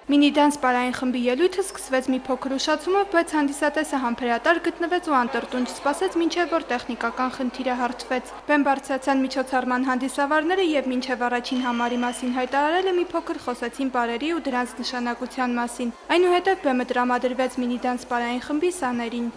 Մինի-դանս պարային խմբի ելույթը սկսվեց մի փոքր ուշացումով, բայց հանդիսատեսը համբերատար գտնվեց ու անտրտունջ սպասեց, մինչև որ տեխնիկական խնդիրը հարթվեց։ Բեմ բարձրացան միջոցառման հանդիսավարները և մինչև առաջին համարի մասին հայտարարելը մի փոքր խոսեցին պարերի ու դրանց նշանակության մասին։ Այնուհետև բեմը տրամադրվեց մինի-դանս պարային խմբի սաներին։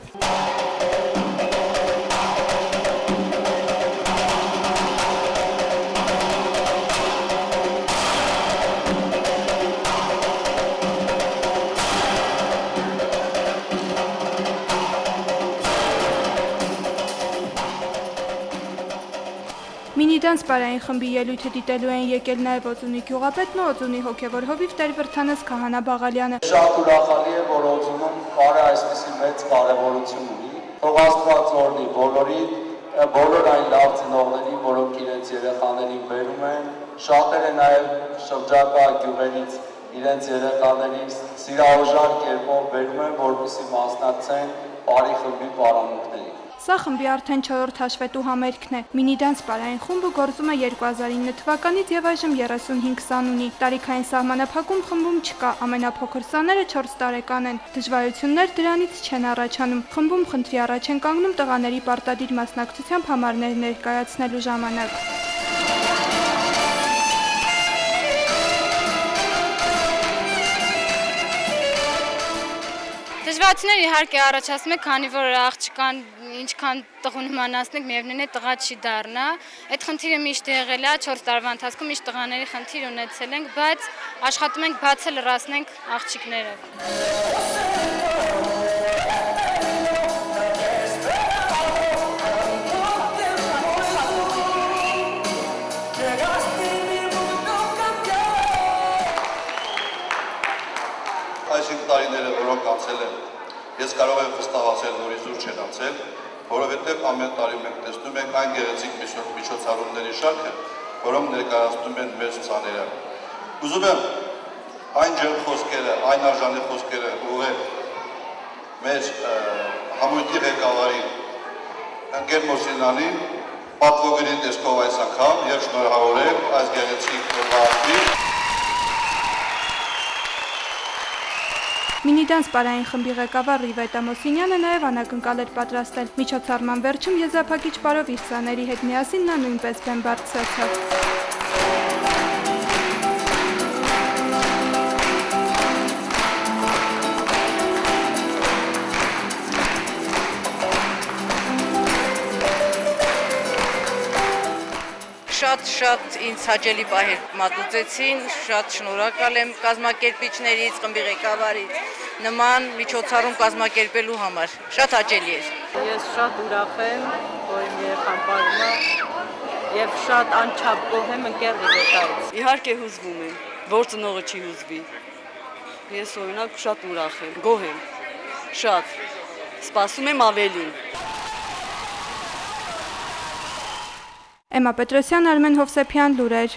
Մինի-դանս պարային խմբի ելույթը դիտելու են եկել նաև Օձունի գյուղապետն ու Օձունի հոգևոր հովիվ Տեր Վրդանես Քահանա Բաղալյանը։ Շատ ուրախալի է, որ Օձունում պարը այսպիսի մեծ կարևորություն ունի։ Թող Աստված օրհնի բոլոր այն լավ ծնողներին, որոնք իրենց երեխաներին բերում են, շատերը նաև շրջակա գյուղերից իրենց երեխաներին սիրահարժան կերպով բերում են, որպեսզի մասնակցեն պարի խմբի պարանոցներին։ Սա խմբի արդեն 4-րդ հաշվետու համերգն է։ Մինի-դանս պարային խումբը գործում է 2009 թվականից և այժմ 35 սան ունի։ Տարիքային սահմանափակում խմբում չկա, ամենափոքր սաները 4 տարեկան են։ Դժվարություններ դրանից չեն առաջանում։ Խմբում խնդրի առաջ են կանգնում տղաների պարտադիր մասնակցությամբ համարներ ներկայացնելու ժամանակ։ Դժվարություններ իհարկե առաջացնում է, քանի որ աղջկան ինչքան տղուն իմանացնենք, միևնույն է տղա չի դառնա։ Այդ խնդիրը միշտ եղել է 4 տարվա ընթացքում, միշտ տղաների խնդիր ունեցել ենք, բայց աշխատում ենք բացը լրացնենք աղջիկները։ Այսինքն տարիները, որոնք անցել են, ես կարող եմ վստահ ասել, որ իզուր չեն անցել, որովհետև ամեն տարի մենք տեսնում ենք այն գեղեցիկ միջոցառումների շարքը, որոնք ներկայացնում են մեր ցուցաները։ Ուզում եմ այն ջերմ խոսքերը, այն արժանի խոսքերը ուղղել մեր համույթի ղեկավարին Ընկեր Մոսինյանին, պատվոգրի տեսքով այս անգամ եւ շնորհավորել այս գեղեցիկ օրվանին։ Մինի-դանս պարային խմբի ղեկավար Ռիվետ Ամոսինյանը նաև անակնկալ էր պատրաստել։ Միջոցառման վերջում եզրափակիչ պարով իր սաների հետ միասին նա նույնպես բեմ բարձրացավ։ Շատ ինձ հաճելի պահեր մատուցեցին, շատ շնորհակալ եմ կազմակերպիչներից, խմբի ղեկավարից, նման միջոցառում կազմակերպելու համար, շատ հաճելի էր։ Ես շատ ուրախ եմ, որ իմ երեխան պարում է և շատ անչափ գոհ եմ ընկեր Ռիվետայից։ Իհարկե հուզվում եմ, որ ծնողը չի հուզվի։ Ես օրինակ շատ ուրախ եմ, գոհ եմ, շատ, սպասում եմ ավելին։ Էմմա Պետրոսյան, Արմեն Հովսեփյան, լուրեր։